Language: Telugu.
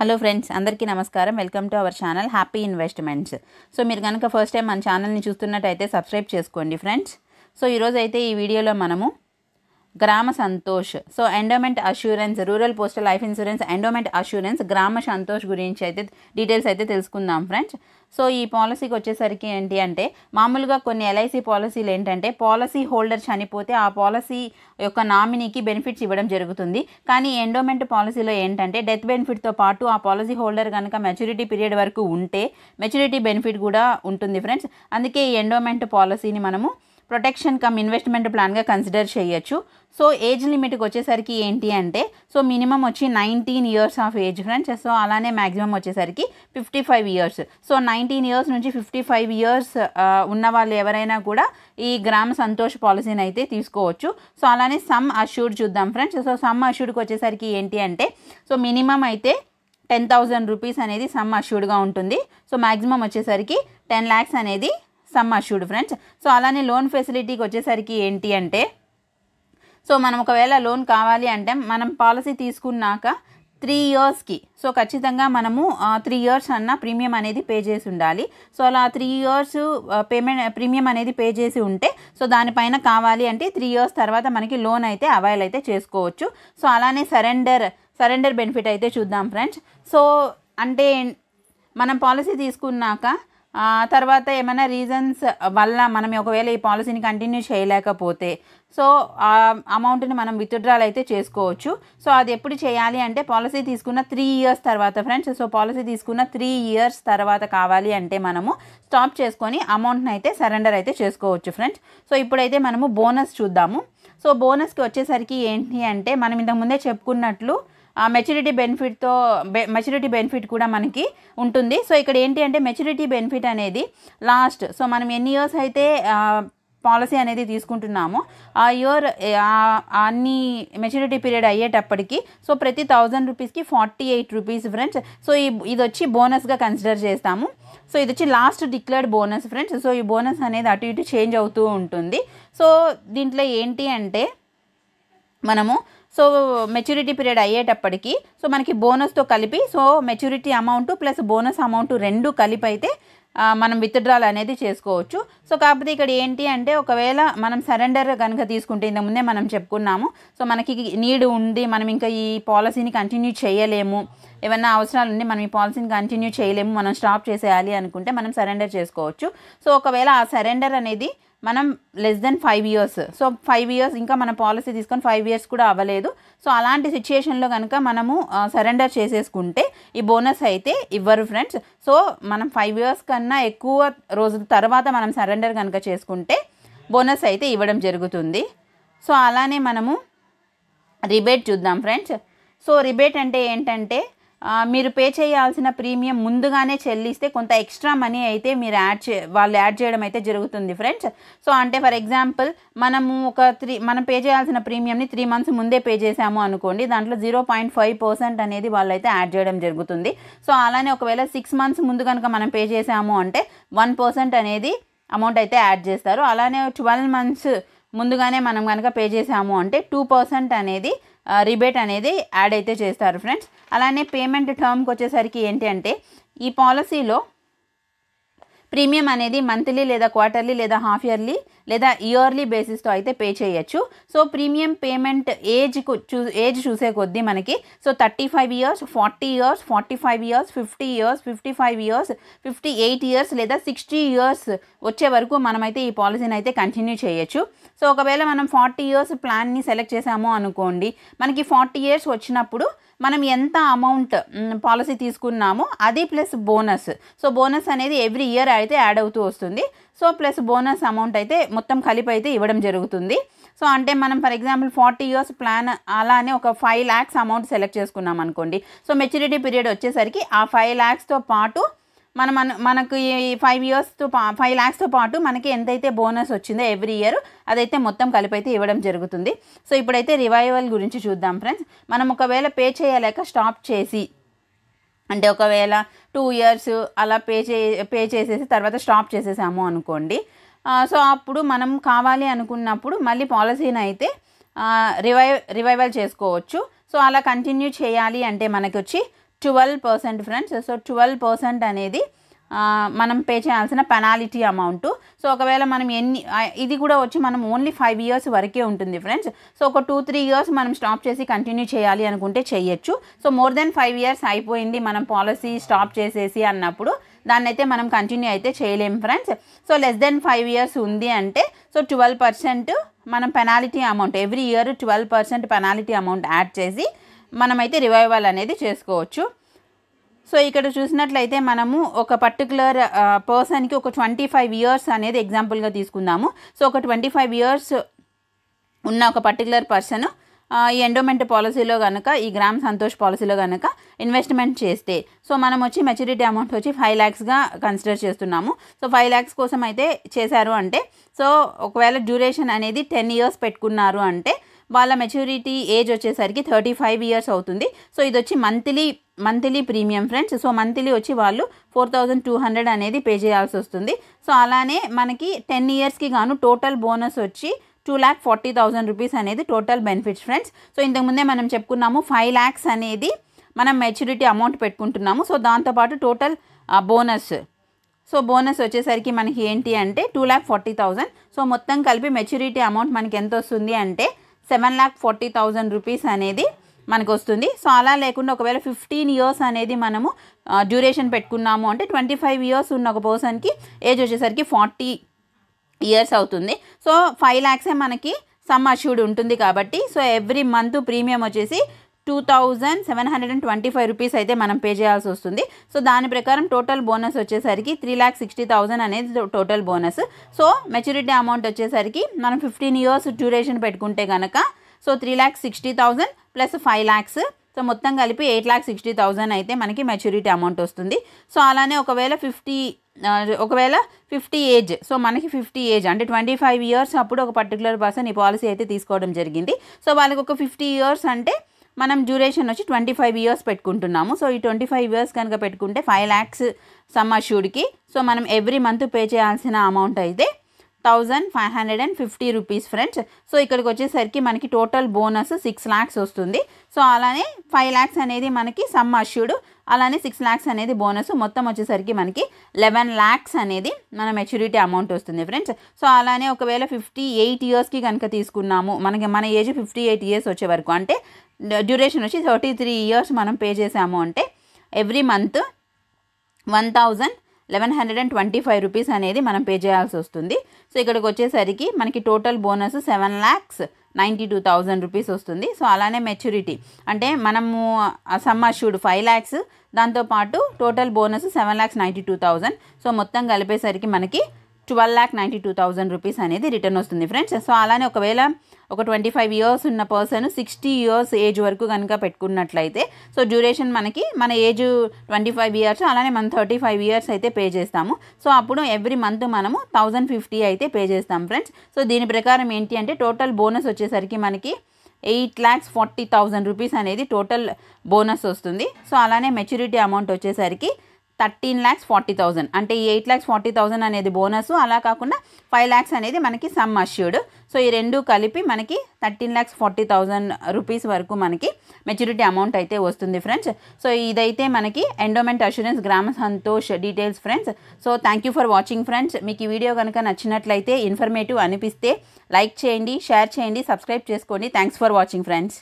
హలో ఫ్రెండ్స్, అందరికీ నమస్కారం. Welcome to our channel happy investments. So మీరు కనుక ఫస్ట్ టైం మన ఛానల్ని చూస్తున్నట్టయితే సబ్స్క్రైబ్ చేసుకోండి ఫ్రెండ్స్. సో ఈరోజు అయితే ఈ వీడియోలో మనము గ్రామ Santosh, so endowment assurance, rural postal life insurance endowment assurance గ్రామ సంతోష్ గురించి అయితే డీటెయిల్స్ అయితే తెలుసుకుందాం ఫ్రెండ్స్. సో ఈ పాలసీకి వచ్చేసరికి ఏంటి అంటే, మామూలుగా కొన్ని ఎల్ఐసి పాలసీలు ఏంటంటే పాలసీ హోల్డర్ చనిపోతే ఆ పాలసీ యొక్క నామినీకి బెనిఫిట్స్ ఇవ్వడం జరుగుతుంది. కానీ ఎండోమెంట్ పాలసీలో ఏంటంటే డెత్ బెనిఫిట్తో పాటు ఆ పాలసీ హోల్డర్ కనుక మెచ్యూరిటీ పీరియడ్ వరకు ఉంటే మెచ్యూరిటీ బెనిఫిట్ కూడా ఉంటుంది ఫ్రెండ్స్. అందుకే ఈ ఎండోమెంట్ పాలసీని మనము ప్రొటెక్షన్ కమ్ ఇన్వెస్ట్మెంట్ ప్లాన్గా కన్సిడర్ చేయొచ్చు. సో ఏజ్ లిమిట్కి వచ్చేసరికి ఏంటి అంటే, సో మినిమం వచ్చి 19 years of age friends. So అలానే మ్యాక్సిమం వచ్చేసరికి 55 ఇయర్స్. సో 19 ఇయర్స్ నుంచి 55 ఇయర్స్ ఉన్న వాళ్ళు ఎవరైనా కూడా ఈ గ్రామ సంతోష్ పాలసీని అయితే తీసుకోవచ్చు. సో అలానే సమ్ అష్యూర్డ్ చూద్దాం ఫ్రెండ్స్. సో సమ్ అష్యూర్డ్కి వచ్చేసరికి ఏంటి అంటే, సో మినిమం అయితే 10,000 రూపీస్ అనేది సమ్ అష్యూర్డ్గా ఉంటుంది. సో మ్యాక్సిమం వచ్చేసరికి 10 lakhs అనేది సమ్ అష్యూర్డ్ ఫ్రెండ్స్. సో అలానే లోన్ ఫెసిలిటీకి వచ్చేసరికి ఏంటి అంటే, సో మనం ఒకవేళ లోన్ కావాలి అంటే మనం పాలసీ తీసుకున్నాక 3 ఇయర్స్కి సో ఖచ్చితంగా మనము 3 ఇయర్స్ అన్న ప్రీమియం అనేది పే చేసి ఉండాలి. సో అలా 3 ఇయర్స్ ప్రీమియం అనేది పే చేసి ఉంటే సో దానిపైన కావాలి అంటే 3 ఇయర్స్ తర్వాత మనకి లోన్ అయితే అవైల్ అయితే చేసుకోవచ్చు. సో అలానే సరెండర్ బెనిఫిట్ అయితే చూద్దాం ఫ్రెండ్స్. సో అంటే మనం పాలసీ తీసుకున్నాక తర్వాత ఏమైనా రీజన్స్ వల్ల మనం ఒకవేళ ఈ పాలసీని కంటిన్యూ చేయలేకపోతే సో ఆ అమౌంట్ని మనం విత్డ్రాల్ అయితే చేసుకోవచ్చు. సో అది ఎప్పుడు చేయాలి అంటే పాలసీ తీసుకున్న 3 ఇయర్స్ తర్వాత ఫ్రెండ్స్. సో పాలసీ తీసుకున్న 3 ఇయర్స్ తర్వాత కావాలి అంటే మనము స్టాప్ చేసుకొని అమౌంట్ని అయితే సరెండర్ అయితే చేసుకోవచ్చు ఫ్రెండ్స్. సో ఇప్పుడైతే మనము బోనస్ చూద్దాము. సో బోనస్కి వచ్చేసరికి ఏంటి అంటే, మనం ఇంతకుముందే చెప్పుకున్నట్లు మెచ్యూరిటీ బెనిఫిట్ కూడా మనకి ఉంటుంది. సో ఇక్కడ ఏంటి అంటే మెచ్యూరిటీ బెనిఫిట్ అనేది లాస్ట్, సో మనం ఎన్ని ఇయర్స్ అయితే పాలసీ అనేది తీసుకుంటున్నామో ఆ ఇయర్ అన్ని మెచ్యూరిటీ పీరియడ్ అయ్యేటప్పటికి సో ప్రతి 1000 రూపీస్కి 48 రూపీస్ ఫ్రెండ్స్. సో ఇది వచ్చి బోనస్గా కన్సిడర్ చేస్తాము. సో ఇది వచ్చి last declared bonus friends. So ఈ బోనస్ అనేది అటు ఇటు చేంజ్ అవుతూ ఉంటుంది. సో దీంట్లో ఏంటి అంటే మనము సో మెచ్యూరిటీ పీరియడ్ అయ్యేటప్పటికి సో మనకి బోనస్తో కలిపి so maturity amount plus bonus amount రెండు కలిపి అయితే మనం విత్డ్రాల్ అనేది చేసుకోవచ్చు. సో కాకపోతే ఇక్కడ ఏంటి అంటే, ఒకవేళ మనం సరెండర్ కనుక తీసుకుంటే ఇంతకుముందే మనం చెప్పుకున్నాము, సో మనకి నీడ్ ఉంది, మనం ఇంకా ఈ పాలసీని కంటిన్యూ చేయలేము, ఏమన్నా అవసరాలు ఉండి మనం ఈ పాలసీని కంటిన్యూ చేయలేము, మనం స్టాప్ చేసేయాలి అనుకుంటే మనం సరెండర్ చేసుకోవచ్చు. సో ఒకవేళ ఆ సరెండర్ అనేది మనం less than 5 years, so 5 years ఇంకా మన పాలసీ తీసుకొని 5 ఇయర్స్ కూడా అవ్వలేదు, సో అలాంటి సిచ్యుయేషన్లో కనుక మనము సరెండర్ చేసేసుకుంటే ఈ బోనస్ అయితే ఇవ్వరు ఫ్రెండ్స్. సో మనం 5 ఇయర్స్ కన్నా ఎక్కువ రోజుల తర్వాత మనం సరెండర్ కనుక చేసుకుంటే బోనస్ అయితే ఇవ్వడం జరుగుతుంది. సో అలానే మనము రిబేట్ చూద్దాం ఫ్రెండ్స్. సో రిబేట్ అంటే ఏంటంటే, మీరు పే చేయాల్సిన ప్రీమియం ముందుగానే చెల్లిస్తే కొంత ఎక్స్ట్రా మనీ అయితే మీరు వాళ్ళు యాడ్ చేయడం అయితే జరుగుతుంది ఫ్రెండ్స్. సో అంటే ఫర్ ఎగ్జాంపుల్ మనము మనం పే చేయాల్సిన ప్రీమియంని 3 months ముందే పే చేసాము అనుకోండి, దాంట్లో 0.5% అనేది వాళ్ళు అయితే యాడ్ చేయడం జరుగుతుంది. సో అలానే ఒకవేళ 6 months ముందు కనుక మనం పే చేసాము అంటే 1% అనేది అమౌంట్ అయితే యాడ్ చేస్తారు. అలానే 12 months ముందుగానే మనం కనుక పే చేసాము అంటే 2% అనేది రిబేట్ అనేది యాడ్ అయితే చేస్తారు ఫ్రెండ్స్. అలానే పేమెంట్ టర్మ్కి వచ్చేసరికి ఏంటి అంటే, ఈ పాలసీలో ప్రీమియం అనేది మంత్లీ లేదా క్వార్టర్లీ లేదా హాఫ్ ఇయర్లీ లేదా ఇయర్లీ బేసిస్తో అయితే పే చేయొచ్చు. సో ప్రీమియం పేమెంట్ ఏజ్ చూసే కొద్దీ మనకి so 35 years, 40 years, 45 years, 50 years, 55 years, 58 years లేదా 60 ఇయర్స్ వచ్చే వరకు మనమైతే ఈ పాలసీని అయితే కంటిన్యూ చేయొచ్చు. సో ఒకవేళ మనం 40 ఇయర్స్ ప్లాన్ని సెలెక్ట్ చేసాము అనుకోండి, మనకి 40 ఇయర్స్ వచ్చినప్పుడు మనం ఎంత అమౌంట్ పాలసీ తీసుకున్నామో అది ప్లస్ బోనస్, సో బోనస్ అనేది ఎవ్రీ ఇయర్ అయితే యాడ్ అవుతూ వస్తుంది. సో ప్లస్ బోనస్ అమౌంట్ అయితే మొత్తం కలిపి అయితే ఇవ్వడం జరుగుతుంది. సో అంటే మనం ఫర్ ఎగ్జాంపుల్ 40 ఇయర్స్ ప్లాన్ అలానే ఒక 5 lakhs అమౌంట్ సెలెక్ట్ చేసుకున్నాం అనుకోండి, సో మెచ్యూరిటీ పీరియడ్ వచ్చేసరికి ఆ 5 lakhsతో పాటు మనకు 5 lakhsతో పాటు మనకి ఎంతైతే బోనస్ వచ్చిందో ఎవ్రీ ఇయర్ అదైతే మొత్తం కలిపి అయితే ఇవ్వడం జరుగుతుంది. సో ఇప్పుడైతే రివైవల్ గురించి చూద్దాం ఫ్రెండ్స్. మనం ఒకవేళ పే చేయలేక స్టాప్ చేసి, అంటే ఒకవేళ 2 ఇయర్స్ అలా పే చేసేసి తర్వాత స్టాప్ చేసేసాము అనుకోండి, సో అప్పుడు మనం కావాలి అనుకున్నప్పుడు మళ్ళీ పాలసీని అయితే రివైవల్ చేసుకోవచ్చు. సో అలా కంటిన్యూ చేయాలి అంటే మనకి వచ్చి 12% ఫ్రెండ్స్. సో 12% అనేది మనం పే చేయాల్సిన పెనాలిటీ అమౌంట్. సో ఒకవేళ మనం ఇది కూడా వచ్చి మనం ఓన్లీ 5 years వరకే ఉంటుంది ఫ్రెండ్స్. సో ఒక 2-3 years మనం స్టాప్ చేసి కంటిన్యూ చేయాలి అనుకుంటే చేయొచ్చు. సో మోర్ దెన్ 5 years అయిపోయింది మనం పాలసీ స్టాప్ చేసేసి అన్నప్పుడు దాన్ని అయితే మనం కంటిన్యూ అయితే చేయలేము friends. So less than 5 years ఉంది అంటే సో 12% మనం penalty amount every year 12% penalty amount add చేసి మనమైతే రివైవల్ అనేది చేసుకోవచ్చు. సో ఇక్కడ చూసినట్లయితే మనము ఒక పర్టికులర్ పర్సన్కి ఒక 25 years అనేది ఎగ్జాంపుల్గా తీసుకుందాము. సో ఒక 25 years ఉన్న ఒక పర్టికులర్ పర్సన్ ఈ ఎండోమెంట్ పాలసీలో కనుక ఈ గ్రామ్ సంతోష్ పాలసీలో కనుక ఇన్వెస్ట్మెంట్ చేస్తే సో మనం వచ్చి మెచ్యూరిటీ అమౌంట్ వచ్చి 5 lakhsగా కన్సిడర్ చేస్తున్నాము. సో 5 lakhs కోసం అయితే చేశారు అంటే సో ఒకవేళ డ్యూరేషన్ అనేది 10 years పెట్టుకున్నారు అంటే వాళ్ళ మెచ్యూరిటీ ఏజ్ వచ్చేసరికి 35 years అవుతుంది. సో ఇది వచ్చి monthly premium friends. So monthly వచ్చి వాళ్ళు 4200 అనేది పే చేయాల్సి వస్తుంది. సో అలానే మనకి 10 yearsకి గాను టోటల్ బోనస్ వచ్చి 2,40,000 రూపీస్ అనేది టోటల్ బెనిఫిట్స్ ఫ్రెండ్స్. సో ఇంతకుముందే మనం చెప్పుకున్నాము 5 lakhs అనేది మనం మెచ్యూరిటీ అమౌంట్ పెట్టుకుంటున్నాము. సో దాంతోపాటు టోటల్ బోనస్ బోనస్ వచ్చేసరికి మనకి ఏంటి అంటే 2,40,000. సో మొత్తం కలిపి మెచ్యూరిటీ అమౌంట్ మనకి ఎంత వస్తుంది అంటే 7,40,000 రూపీస్ అనేది మనకు వస్తుంది. సో అలా లేకుండా ఒకవేళ 15 years అనేది మనము డ్యూరేషన్ పెట్టుకున్నాము అంటే 25 years ఉన్న ఒక పర్సన్కి ఏజ్ వచ్చేసరికి 40 years అవుతుంది. సో 5 lakhs మనకి సమ్ అష్యూర్డ్ ఉంటుంది కాబట్టి సో ఎవ్రీ మంత్ ప్రీమియం వచ్చేసి 2,725 రూపీస్ అయితే మనం పే చేయాల్సి వస్తుంది. సో దాని ప్రకారం టోటల్ బోనస్ వచ్చేసరికి 3,60,000 అనేది total bonus. So maturity amount వచ్చేసరికి మనం 15 years డ్యూరేషన్ పెట్టుకుంటే కనుక సో 3,60,000 ప్లస్ 5 lakhs సో మొత్తం కలిపి 8,60,000 అయితే మనకి మెచ్యూరిటీ అమౌంట్ వస్తుంది. సో అలానే ఒకవేళ 50 ఏజ్ సో మనకి 50 ఏజ్ అంటే 25 years అప్పుడు ఒక పర్టికులర్ పర్సన్ ఈ పాలసీ అయితే తీసుకోవడం జరిగింది. సో వాళ్ళకి ఒక 50 years అంటే మనం డ్యూరేషన్ వచ్చి 25 years పెట్టుకుంటున్నాము. సో ఈ 25 years కనుక పెట్టుకుంటే 5 lakhs సమ్ అష్యూర్డ్కి సో మనం ఎవ్రీ మంత్ పే చేయాల్సిన అమౌంట్ అయితే 1,550 రూపీస్ ఫ్రెండ్స్. సో ఇక్కడికి వచ్చేసరికి మనకి టోటల్ బోనస్ 6 lakhs వస్తుంది. సో అలానే 5 lakhs అనేది మనకి సమ్ అష్యూర్డ్, అలానే 6 lakhs అనేది బోనస్, మొత్తం వచ్చేసరికి మనకి 11 lakhs అనేది మన మెచ్యూరిటీ అమౌంట్ వస్తుంది ఫ్రెండ్స్. సో అలానే ఒకవేళ 58 yearsకి కనుక తీసుకున్నాము మన ఏజ్ 58 years వచ్చే వరకు అంటే డ్యూరేషన్ వచ్చి 33 years మనం పే చేసాము అంటే ఎవ్రీ మంత్ 1,125 రూపీస్ అనేది మనం పే చేయాల్సి వస్తుంది. సో ఇక్కడికి వచ్చేసరికి మనకి టోటల్ బోనస్ 7,92,000 రూపీస్ వస్తుంది. సో అలానే మెచ్యూరిటీ అంటే మనము సమ్ అష్యూర్డ్ 5 lakhs దాంతోపాటు టోటల్ బోనస్ 7,92,000 సో మొత్తం కలిపేసరికి మనకి 12,92,000 రూపీస్ అనేది రిటర్న్ వస్తుంది ఫ్రెండ్స్. సో అలానే ఒకవేళ ఒక 25 years ఉన్న పర్సన్ 60 years ఏజ్ వరకు కనుక పెట్టుకున్నట్లయితే సో డ్యూరేషన్ మన ఏజ్ 25 years అలానే మనం 35 years అయితే పే చేస్తాము. సో అప్పుడు ఎవ్రీ మంత్ మనము 1,050 అయితే పే చేస్తాం ఫ్రెండ్స్. సో దీని ప్రకారం ఏంటి అంటే టోటల్ బోనస్ వచ్చేసరికి మనకి 8,40,000 రూపీస్ అనేది టోటల్ బోనస్ వస్తుంది. సో అలానే మెచ్యూరిటీ అమౌంట్ వచ్చేసరికి 13,40,000 అంటే 8,40,000 అనేది బోనస్, అలా కాకుండా 5 lakhs అనేది మనకి సమ్ అష్యూర్డ్. సో ఈ రెండు కలిపి మనకి 13,40,000 రూపీస్ వరకు మనకి మెచ్యూరిటీ అమౌంట్ అయితే వస్తుంది ఫ్రెండ్స్. సో ఇదైతే మనకి ఎండోమెంట్ అష్యూరెన్స్ గ్రామ Santosh details friends. So thank you for watching friends. మీకు ఈ వీడియో కనుక నచ్చినట్లయితే ఇన్ఫర్మేటివ్ అనిపిస్తే లైక్ చేయండి, షేర్ చేయండి, సబ్స్క్రైబ్ చేసుకోండి. Thanks for watching friends.